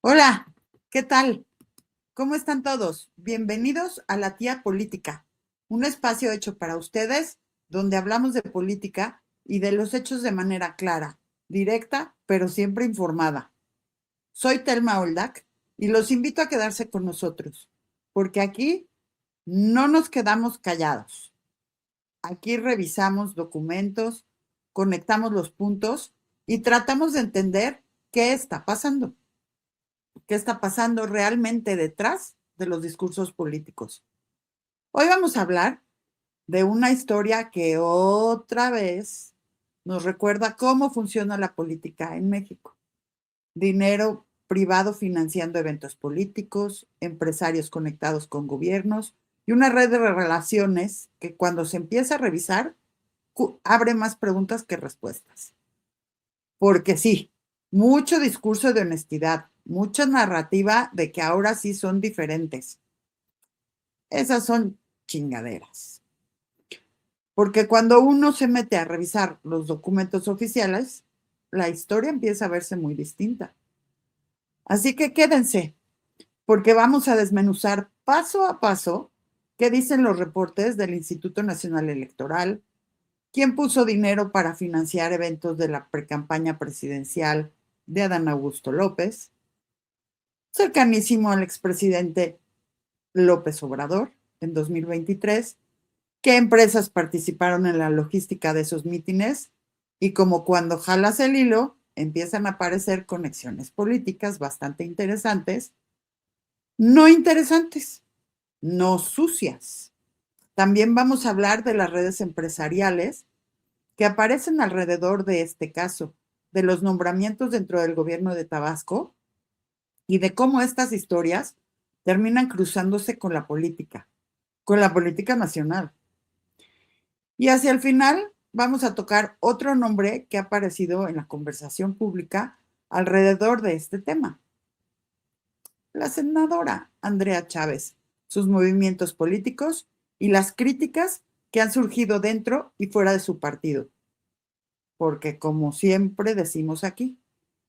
Hola, ¿qué tal? ¿Cómo están todos? Bienvenidos a La Tía Política, un espacio hecho para ustedes donde hablamos de política y de los hechos de manera clara, directa, pero siempre informada. Soy Telma Oldak y los invito a quedarse con nosotros, porque aquí no nos quedamos callados. Aquí revisamos documentos, conectamos los puntos y tratamos de entender qué está pasando. ¿Qué está pasando realmente detrás de los discursos políticos? Hoy vamos a hablar de una historia que otra vez nos recuerda cómo funciona la política en México. Dinero privado financiando eventos políticos, empresarios conectados con gobiernos y una red de relaciones que cuando se empieza a revisar abre más preguntas que respuestas. Porque sí, mucho discurso de honestidad, mucha narrativa de que ahora sí son diferentes. Esas son chingaderas. Porque cuando uno se mete a revisar los documentos oficiales, la historia empieza a verse muy distinta. Así que quédense, porque vamos a desmenuzar paso a paso qué dicen los reportes del Instituto Nacional Electoral, quién puso dinero para financiar eventos de la precampaña presidencial de Adán Augusto López, cercanísimo al expresidente López Obrador en 2023, qué empresas participaron en la logística de esos mítines y como cuando jalas el hilo, empiezan a aparecer conexiones políticas bastante interesantes, no interesantes, no sucias. También vamos a hablar de las redes empresariales que aparecen alrededor de este caso, de los nombramientos dentro del gobierno de Tabasco y de cómo estas historias terminan cruzándose con la política nacional. Y hacia el final vamos a tocar otro nombre que ha aparecido en la conversación pública alrededor de este tema, la senadora Andrea Chávez, sus movimientos políticos y las críticas que han surgido dentro y fuera de su partido. Porque como siempre decimos aquí,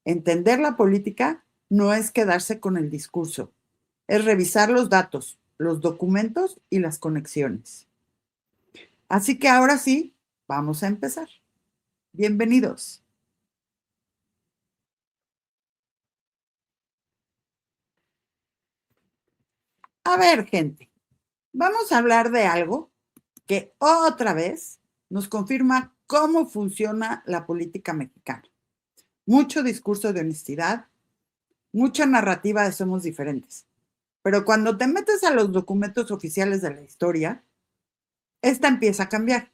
entender la política no es quedarse con el discurso, es revisar los datos, los documentos y las conexiones. Así que ahora sí, vamos a empezar. Bienvenidos. A ver, gente, vamos a hablar de algo que otra vez nos confirma cómo funciona la política mexicana. Mucho discurso de honestidad, mucha narrativa de somos diferentes. Pero cuando te metes a los documentos oficiales de la historia, esta empieza a cambiar.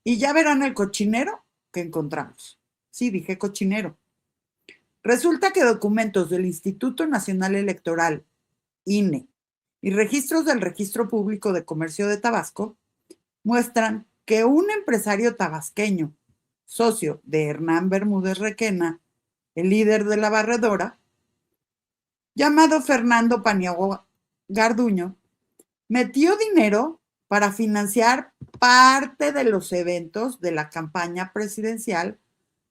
Y ya verán el cochinero que encontramos. Sí, dije cochinero. Resulta que documentos del Instituto Nacional Electoral, INE, y registros del Registro Público de Comercio de Tabasco muestran que un empresario tabasqueño, socio de Hernán Bermúdez Requena, el líder de la barredora, llamado Fernando Paniagua Garduño, metió dinero para financiar parte de los eventos de la campaña presidencial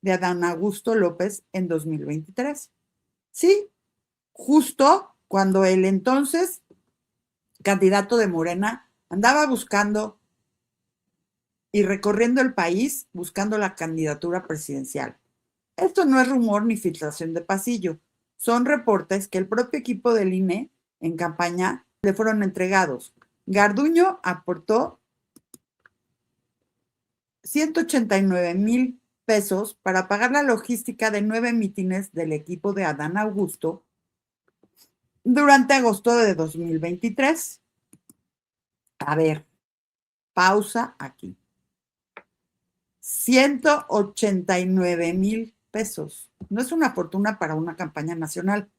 de Adán Augusto López en 2023. Sí, justo cuando el entonces candidato de Morena andaba buscando y recorriendo el país buscando la candidatura presidencial. Esto no es rumor ni filtración de pasillo, son reportes que el propio equipo del INE en campaña le fueron entregados. Garduño aportó 189,000 pesos para pagar la logística de 9 mítines del equipo de Adán Augusto durante agosto de 2023. A ver, pausa aquí. 189,000 pesos. No es una fortuna para una campaña nacional,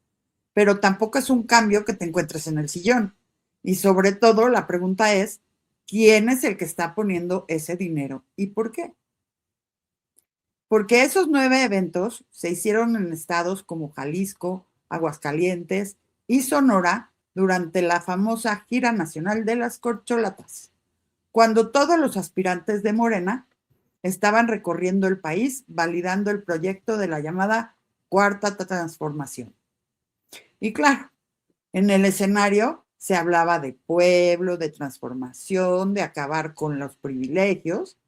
pero tampoco es un cambio que te encuentres en el sillón. Y sobre todo, la pregunta es, ¿quién es el que está poniendo ese dinero y por qué? Porque esos 9 eventos se hicieron en estados como Jalisco, Aguascalientes y Sonora durante la famosa gira nacional de las corcholatas, cuando todos los aspirantes de Morena estaban recorriendo el país validando el proyecto de la llamada Cuarta Transformación. Y claro, en el escenario se hablaba de pueblo, de transformación, de acabar con los privilegios,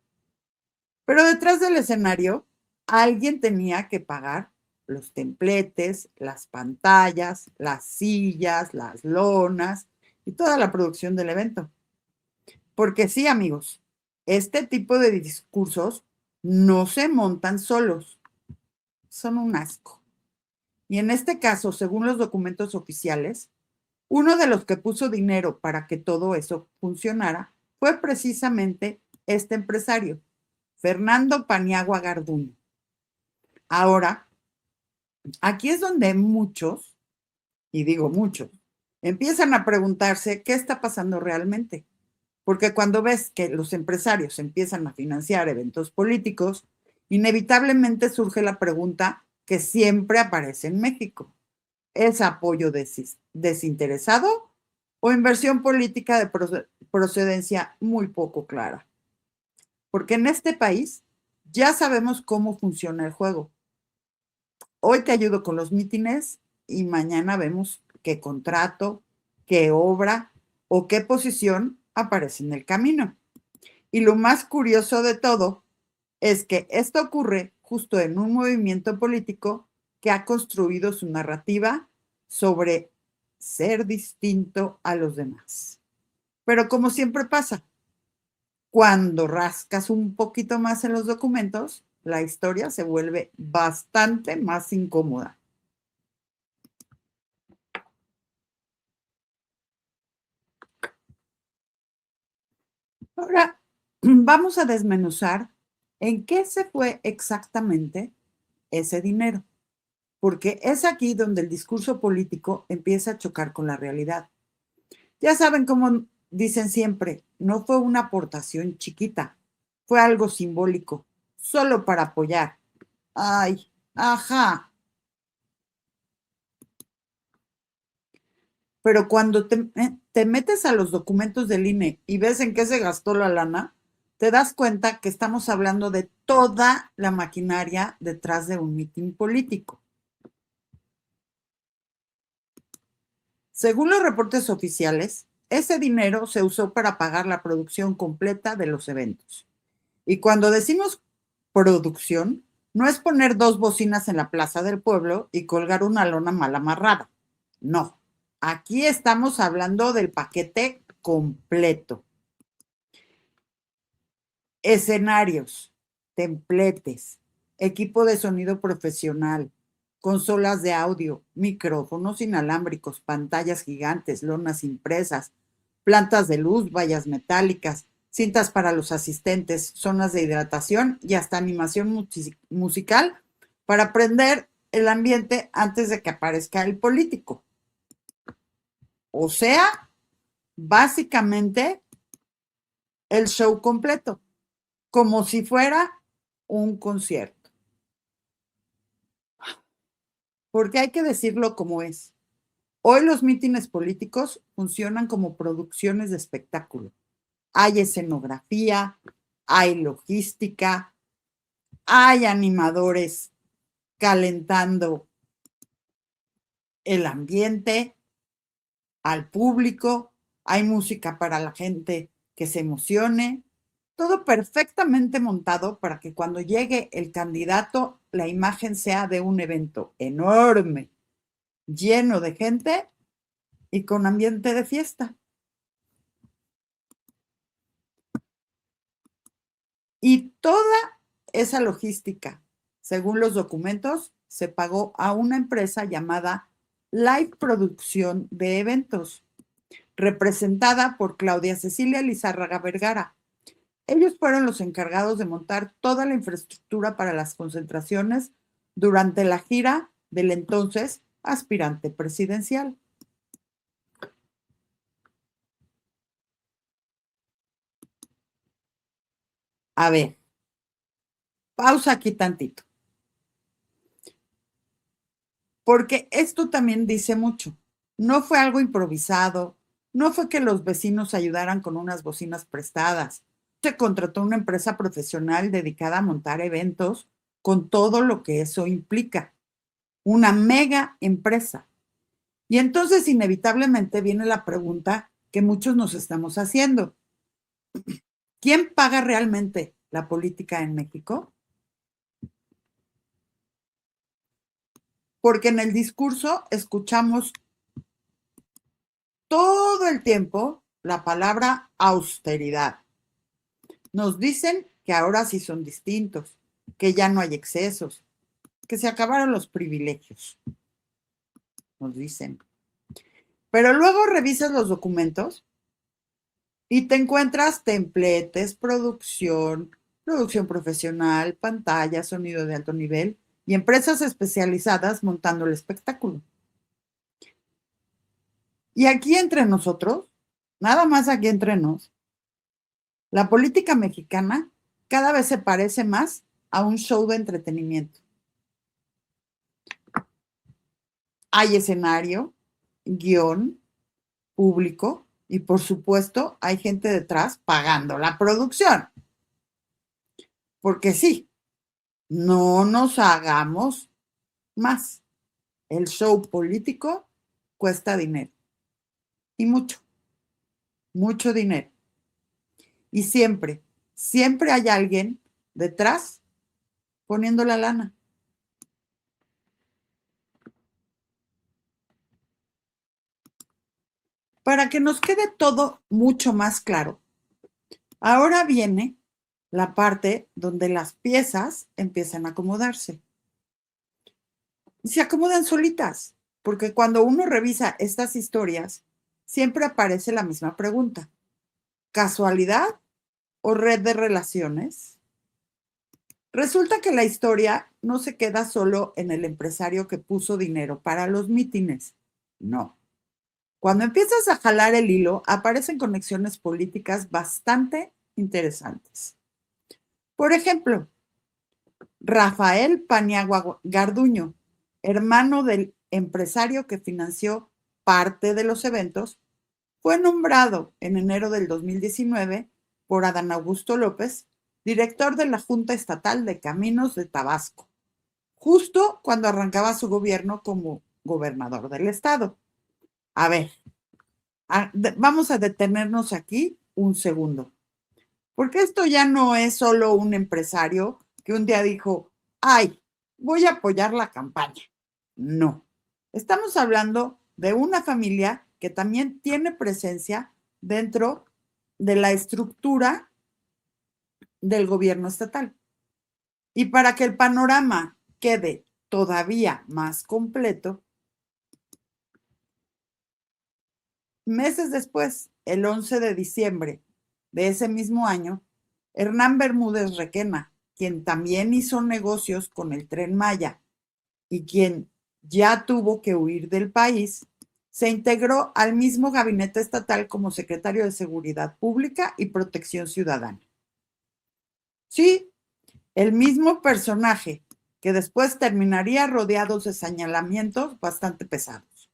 pero detrás del escenario alguien tenía que pagar los templetes, las pantallas, las sillas, las lonas y toda la producción del evento. Porque sí, amigos, este tipo de discursos no se montan solos, son un asco. Y en este caso, según los documentos oficiales, uno de los que puso dinero para que todo eso funcionara fue precisamente este empresario, Fernando Paniagua Garduño. Ahora, aquí es donde muchos, y digo muchos, empiezan a preguntarse qué está pasando realmente. Porque cuando ves que los empresarios empiezan a financiar eventos políticos, inevitablemente surge la pregunta que siempre aparece en México. ¿Es apoyo desinteresado o inversión política de procedencia muy poco clara? Porque en este país ya sabemos cómo funciona el juego. Hoy te ayudo con los mítines y mañana vemos qué contrato, qué obra o qué posición aparece en el camino. Y lo más curioso de todo es que esto ocurre justo en un movimiento político que ha construido su narrativa sobre ser distinto a los demás. Pero como siempre pasa, cuando rascas un poquito más en los documentos, la historia se vuelve bastante más incómoda. Ahora vamos a desmenuzar en qué se fue exactamente ese dinero, porque es aquí donde el discurso político empieza a chocar con la realidad. Ya saben cómo dicen siempre, no fue una aportación chiquita, fue algo simbólico, solo para apoyar. Ay, ajá. Pero cuando te metes a los documentos del INE y ves en qué se gastó la lana, te das cuenta que estamos hablando de toda la maquinaria detrás de un mitin político. Según los reportes oficiales, ese dinero se usó para pagar la producción completa de los eventos. Y cuando decimos producción, no es poner dos bocinas en la plaza del pueblo y colgar una lona mal amarrada. No, aquí estamos hablando del paquete completo. Escenarios, templetes, equipo de sonido profesional, consolas de audio, micrófonos inalámbricos, pantallas gigantes, lonas impresas, plantas de luz, vallas metálicas, cintas para los asistentes, zonas de hidratación y hasta animación musical para prender el ambiente antes de que aparezca el político. O sea, básicamente el show completo, como si fuera un concierto. Porque hay que decirlo como es. Hoy los mítines políticos funcionan como producciones de espectáculo. Hay escenografía, hay logística, hay animadores calentando el ambiente al público, hay música para la gente que se emocione, todo perfectamente montado para que cuando llegue el candidato la imagen sea de un evento enorme, lleno de gente y con ambiente de fiesta. Y toda esa logística, según los documentos, se pagó a una empresa llamada Live Producción de Eventos, representada por Claudia Cecilia Lizárraga Vergara. Ellos fueron los encargados de montar toda la infraestructura para las concentraciones durante la gira del entonces aspirante presidencial. A ver, pausa aquí tantito, porque esto también dice mucho. No fue algo improvisado, no fue que los vecinos ayudaran con unas bocinas prestadas. Se contrató una empresa profesional dedicada a montar eventos con todo lo que eso implica. Una mega empresa. Y entonces inevitablemente viene la pregunta que muchos nos estamos haciendo. ¿Quién paga realmente la política en México? Porque en el discurso escuchamos todo el tiempo la palabra austeridad. Nos dicen que ahora sí son distintos, que ya no hay excesos, que se acabaron los privilegios, nos dicen. Pero luego revisas los documentos y te encuentras templetes, producción profesional, pantalla, sonido de alto nivel y empresas especializadas montando el espectáculo. Y aquí entre nosotros, nada más aquí entre nos, la política mexicana cada vez se parece más a un show de entretenimiento. Hay escenario, guión, público y por supuesto hay gente detrás pagando la producción. Porque sí, no nos hagamos más. El show político cuesta dinero y mucho, mucho dinero. Y siempre hay alguien detrás poniendo la lana. Para que nos quede todo mucho más claro, ahora viene la parte donde las piezas empiezan a acomodarse. Y se acomodan solitas, porque cuando uno revisa estas historias, siempre aparece la misma pregunta. ¿Casualidad o red de relaciones? Resulta que la historia no se queda solo en el empresario que puso dinero para los mítines. No. Cuando empiezas a jalar el hilo, aparecen conexiones políticas bastante interesantes. Por ejemplo, Rafael Paniagua Garduño, hermano del empresario que financió parte de los eventos, fue nombrado en enero del 2019 por Adán Augusto López, director de la Junta Estatal de Caminos de Tabasco, justo cuando arrancaba su gobierno como gobernador del estado. A ver, vamos a detenernos aquí un segundo, porque esto ya no es solo un empresario que un día dijo, ay, voy a apoyar la campaña. No, estamos hablando de una familia que también tiene presencia dentro de la estructura del gobierno estatal. Y para que el panorama quede todavía más completo, meses después, el 11 de diciembre de ese mismo año, Hernán Bermúdez Requena, quien también hizo negocios con el Tren Maya y quien ya tuvo que huir del país, se integró al mismo gabinete estatal como secretario de Seguridad Pública y Protección Ciudadana. Sí, el mismo personaje que después terminaría rodeados de señalamientos bastante pesados.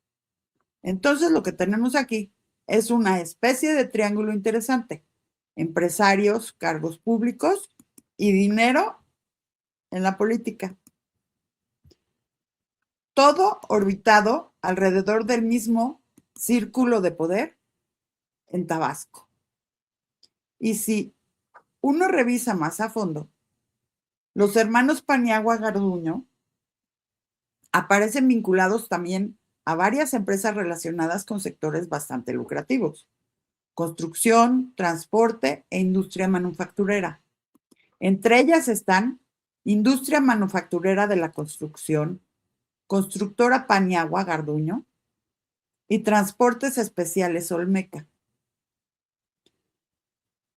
Entonces lo que tenemos aquí es una especie de triángulo interesante. Empresarios, cargos públicos y dinero en la política. Todo orbitado alrededor del mismo círculo de poder en Tabasco. Y si uno revisa más a fondo, los hermanos Paniagua Garduño aparecen vinculados también a varias empresas relacionadas con sectores bastante lucrativos: construcción, transporte e industria manufacturera. Entre ellas están Industria Manufacturera de la Construcción, Constructora Paniagua Garduño y Transportes Especiales Olmeca.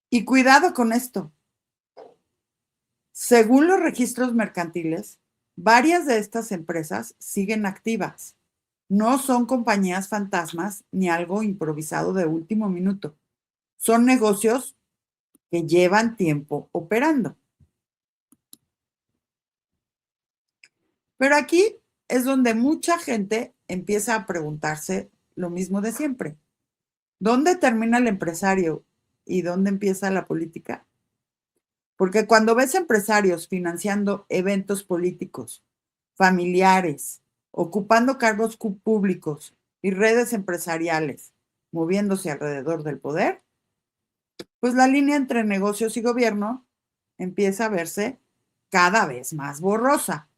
Y cuidado con esto. Según los registros mercantiles, varias de estas empresas siguen activas. No son compañías fantasmas ni algo improvisado de último minuto. Son negocios que llevan tiempo operando. Pero aquí es donde mucha gente empieza a preguntarse lo mismo de siempre. ¿Dónde termina el empresario y dónde empieza la política? Porque cuando ves empresarios financiando eventos políticos, familiares, ocupando cargos públicos y redes empresariales moviéndose alrededor del poder, pues la línea entre negocios y gobierno empieza a verse cada vez más borrosa.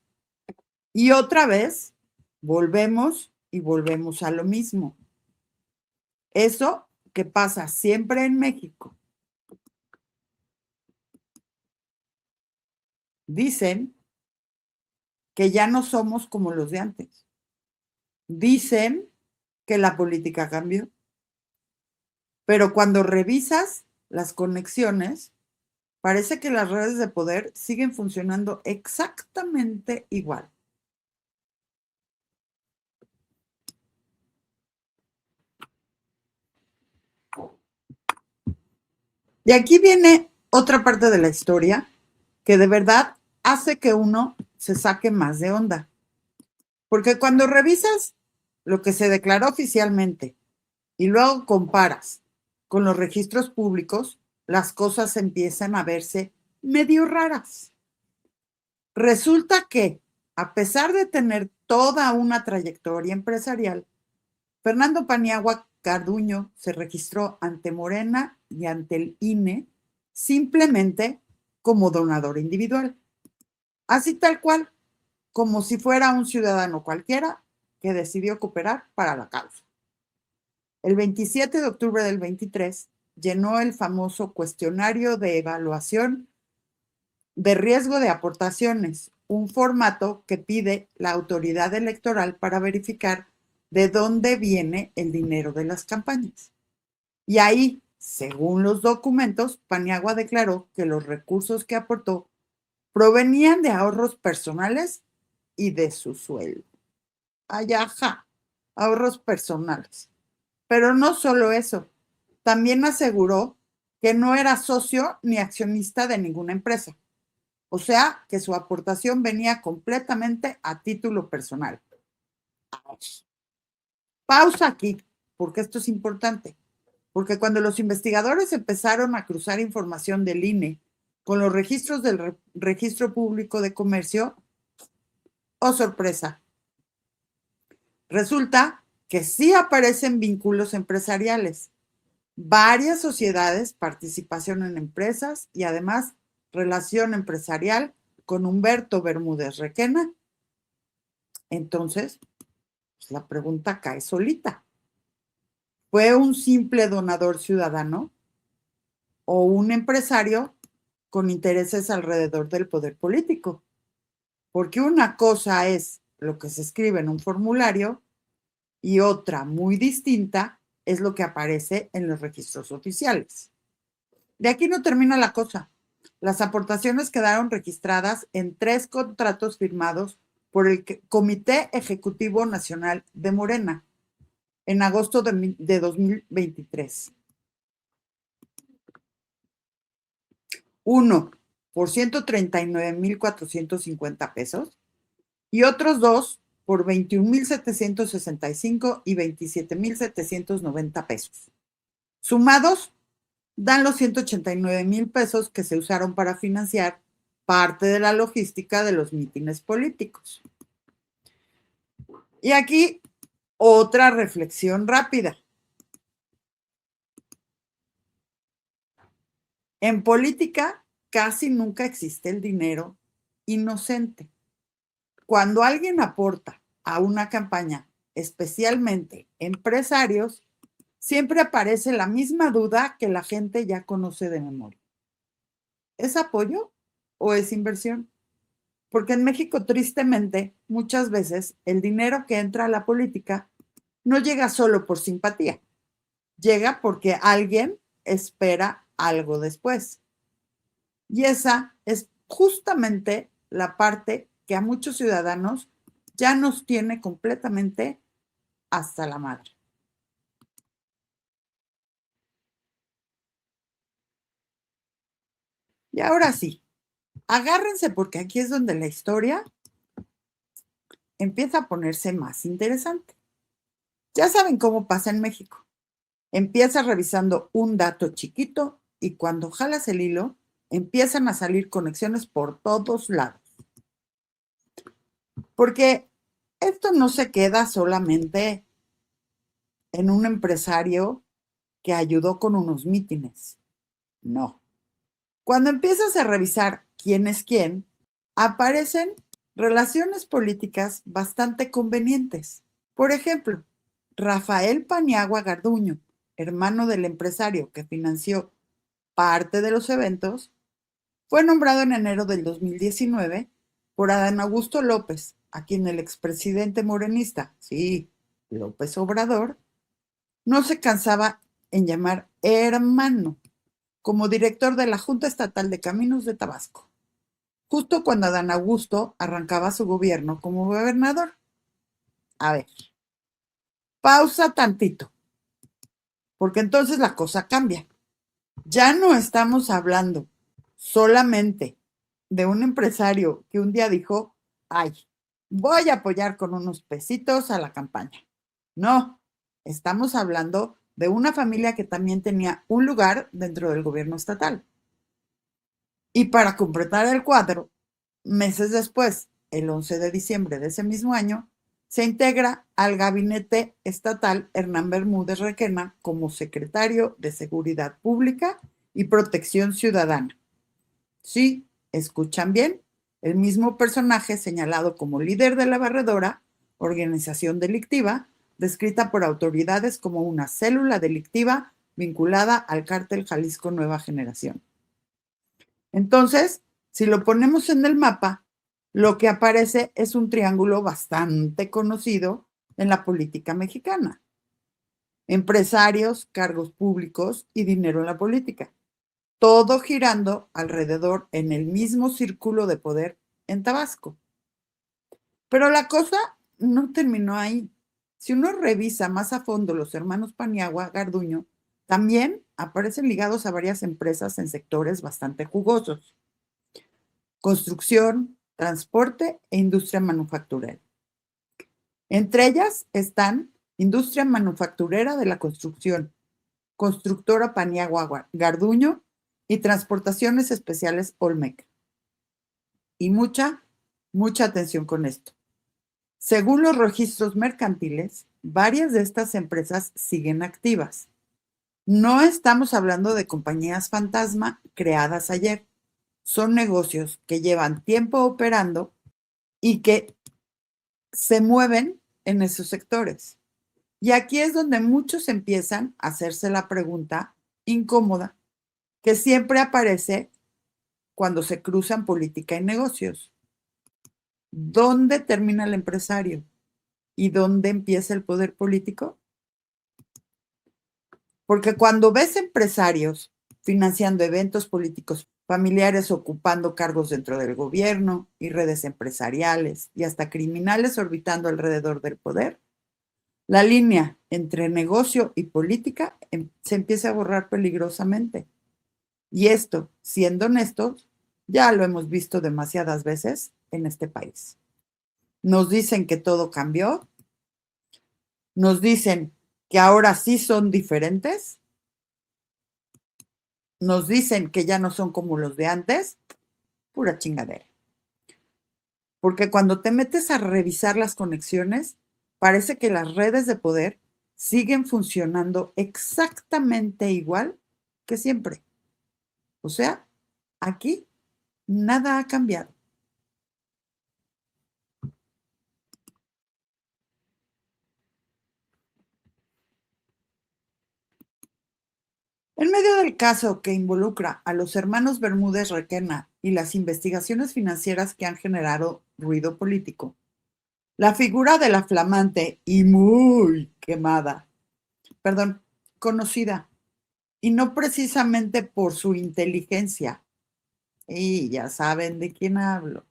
Y otra vez volvemos y volvemos a lo mismo. Eso que pasa siempre en México. Dicen que ya no somos como los de antes. Dicen que la política cambió. Pero cuando revisas las conexiones, parece que las redes de poder siguen funcionando exactamente igual. Y aquí viene otra parte de la historia que de verdad hace que uno se saque más de onda. Porque cuando revisas lo que se declaró oficialmente y luego comparas con los registros públicos, las cosas empiezan a verse medio raras. Resulta que, a pesar de tener toda una trayectoria empresarial, Fernando Paniagua Carduño se registró ante Morena y ante el INE simplemente como donador individual. Así tal cual, como si fuera un ciudadano cualquiera que decidió cooperar para la causa. El 27 de octubre del 23 llenó el famoso cuestionario de evaluación de riesgo de aportaciones, un formato que pide la autoridad electoral para verificar de dónde viene el dinero de las campañas. Y ahí, según los documentos, Paniagua declaró que los recursos que aportó provenían de ahorros personales y de su sueldo. Ay, ajá, ahorros personales. Pero no solo eso, también aseguró que no era socio ni accionista de ninguna empresa. O sea, que su aportación venía completamente a título personal. Pausa aquí, porque esto es importante. Porque cuando los investigadores empezaron a cruzar información del INE con los registros del Registro Público de Comercio, oh sorpresa, resulta que sí aparecen vínculos empresariales, varias sociedades, participación en empresas y además relación empresarial con Humberto Bermúdez Requena. Entonces, pues la pregunta cae solita. ¿Fue un simple donador ciudadano o un empresario con intereses alrededor del poder político? Porque una cosa es lo que se escribe en un formulario y otra muy distinta es lo que aparece en los registros oficiales. De aquí no termina la cosa. Las aportaciones quedaron registradas en 3 contratos firmados por el Comité Ejecutivo Nacional de Morena en agosto de 2023. Uno por 139,450 pesos y otros dos por 21,765 y 27,790 pesos. Sumados, dan los 189,000 pesos que se usaron para financiar parte de la logística de los mítines políticos. Y aquí otra reflexión rápida. En política casi nunca existe el dinero inocente. Cuando alguien aporta a una campaña, especialmente empresarios, siempre aparece la misma duda que la gente ya conoce de memoria. ¿Es apoyo o es inversión? Porque en México, tristemente, muchas veces el dinero que entra a la política no llega solo por simpatía, llega porque alguien espera algo después. Y esa es justamente la parte que a muchos ciudadanos ya nos tiene completamente hasta la madre. Y ahora sí, agárrense porque aquí es donde la historia empieza a ponerse más interesante. Ya saben cómo pasa en México. Empiezas revisando un dato chiquito y cuando jalas el hilo, empiezan a salir conexiones por todos lados. Porque esto no se queda solamente en un empresario que ayudó con unos mítines. No. Cuando empiezas a revisar quién es quién, aparecen relaciones políticas bastante convenientes. Por ejemplo, Rafael Paniagua Garduño, hermano del empresario que financió parte de los eventos, fue nombrado en enero del 2019 por Adán Augusto López, a quien el expresidente morenista, sí, López Obrador, no se cansaba en llamar hermano, como director de la Junta Estatal de Caminos de Tabasco, justo cuando Adán Augusto arrancaba su gobierno como gobernador. A ver, pausa tantito, porque entonces la cosa cambia. Ya no estamos hablando solamente de un empresario que un día dijo, ay, voy a apoyar con unos pesitos a la campaña. No, estamos hablando de una familia que también tenía un lugar dentro del gobierno estatal. Y para completar el cuadro, meses después, el 11 de diciembre de ese mismo año, se integra al gabinete estatal Hernán Bermúdez Requena como secretario de Seguridad Pública y Protección Ciudadana. Sí, escuchan bien, el mismo personaje señalado como líder de la Barredora, organización delictiva, descrita por autoridades como una célula delictiva vinculada al cártel Jalisco Nueva Generación. Entonces, si lo ponemos en el mapa, lo que aparece es un triángulo bastante conocido en la política mexicana. Empresarios, cargos públicos y dinero en la política. Todo girando alrededor en el mismo círculo de poder en Tabasco. Pero la cosa no terminó ahí. Si uno revisa más a fondo los hermanos Paniagua Garduño, también aparecen ligados a varias empresas en sectores bastante jugosos. Construcción, transporte e industria manufacturera. Entre ellas están Industria Manufacturera de la Construcción, Constructora Paniagua Garduño y Transportaciones Especiales Olmec. Y mucha atención con esto. Según los registros mercantiles, varias de estas empresas siguen activas. No estamos hablando de compañías fantasma creadas ayer. Son negocios que llevan tiempo operando y que se mueven en esos sectores. Y aquí es donde muchos empiezan a hacerse la pregunta incómoda que siempre aparece cuando se cruzan política y negocios. ¿Dónde termina el empresario? ¿Y dónde empieza el poder político? Porque cuando ves empresarios financiando eventos políticos, familiares ocupando cargos dentro del gobierno y redes empresariales y hasta criminales orbitando alrededor del poder, la línea entre negocio y política se empieza a borrar peligrosamente. Y esto, siendo honestos, ya lo hemos visto demasiadas veces en este país. Nos dicen que todo cambió, nos dicen que ahora sí son diferentes, nos dicen que ya no son como los de antes, pura chingadera. Porque cuando te metes a revisar las conexiones, parece que las redes de poder siguen funcionando exactamente igual que siempre. O sea, aquí nada ha cambiado. En medio del caso que involucra a los hermanos Bermúdez Requena y las investigaciones financieras que han generado ruido político, la figura de la flamante y muy quemada, perdón, conocida, y no precisamente por su inteligencia, y ya saben de quién hablo,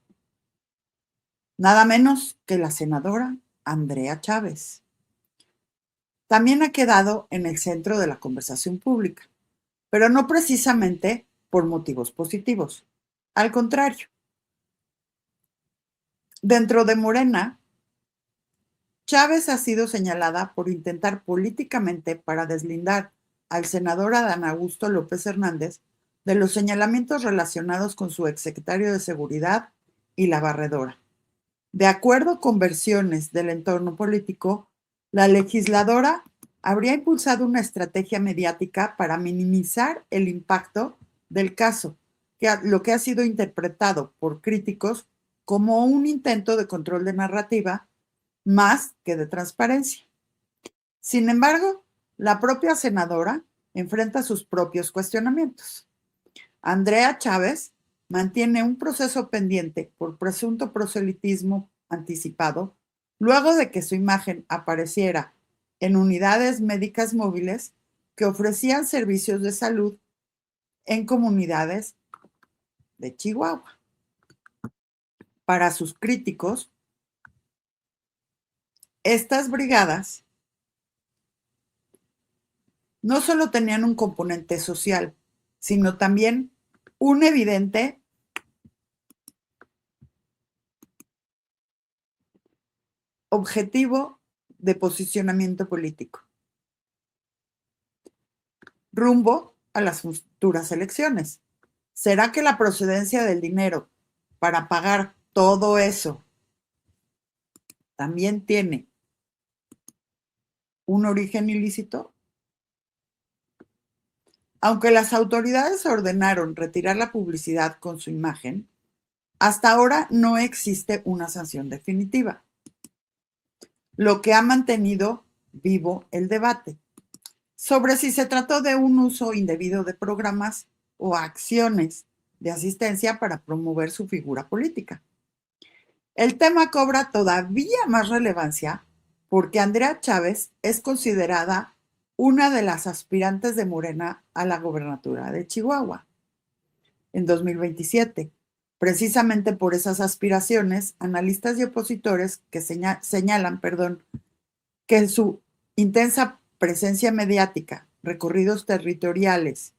nada menos que la senadora Andrea Chávez. También ha quedado en el centro de la conversación pública, pero no precisamente por motivos positivos. Al contrario, dentro de Morena, Chávez ha sido señalada por intentar políticamente para deslindar al senador Adán Augusto López Hernández de los señalamientos relacionados con su exsecretario de Seguridad y la Barredora. De acuerdo con versiones del entorno político, la legisladora habría impulsado una estrategia mediática para minimizar el impacto del caso, lo que ha sido interpretado por críticos como un intento de control de narrativa más que de transparencia. Sin embargo, la propia senadora enfrenta sus propios cuestionamientos. Andrea Chávez mantiene un proceso pendiente por presunto proselitismo anticipado luego de que su imagen apareciera en unidades médicas móviles que ofrecían servicios de salud en comunidades de Chihuahua. Para sus críticos, estas brigadas no solo tenían un componente social, sino también un evidente objetivo de posicionamiento político rumbo a las futuras elecciones. ¿Será que la procedencia del dinero para pagar todo eso también tiene un origen ilícito? Aunque las autoridades ordenaron retirar la publicidad con su imagen, hasta ahora no existe una sanción definitiva, lo que ha mantenido vivo el debate sobre si se trató de un uso indebido de programas o acciones de asistencia para promover su figura política. El tema cobra todavía más relevancia porque Andrea Chávez es considerada una de las aspirantes de Morena a la gobernatura de Chihuahua en 2027. Precisamente por esas aspiraciones, analistas y opositores que señalan que su intensa presencia mediática, recorridos territoriales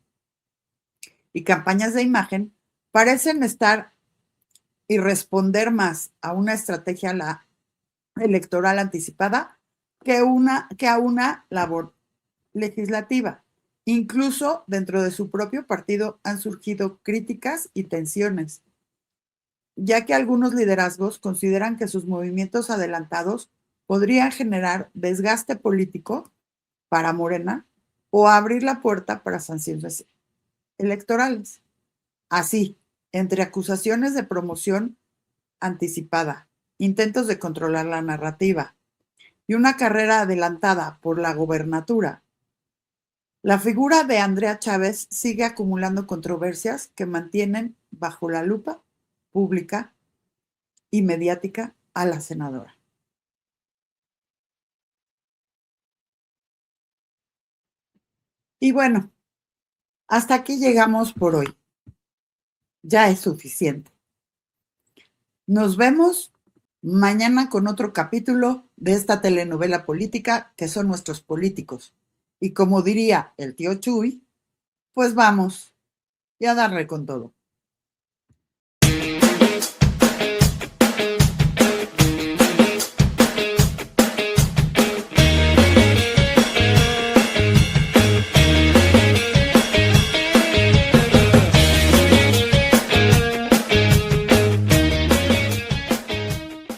y campañas de imagen parecen estar y responder más a una estrategia electoral anticipada que a una labor legislativa. Incluso dentro de su propio partido han surgido críticas y tensiones, ya que algunos liderazgos consideran que sus movimientos adelantados podrían generar desgaste político para Morena o abrir la puerta para sanciones electorales. Así, entre acusaciones de promoción anticipada, intentos de controlar la narrativa y una carrera adelantada por la gobernatura, la figura de Andrea Chávez sigue acumulando controversias que mantienen bajo la lupa pública y mediática a la senadora. Y bueno, hasta aquí llegamos por hoy. Ya es suficiente. Nos vemos mañana con otro capítulo de esta telenovela política que son nuestros políticos. Y como diría el tío Chuy, pues vamos y a darle con todo.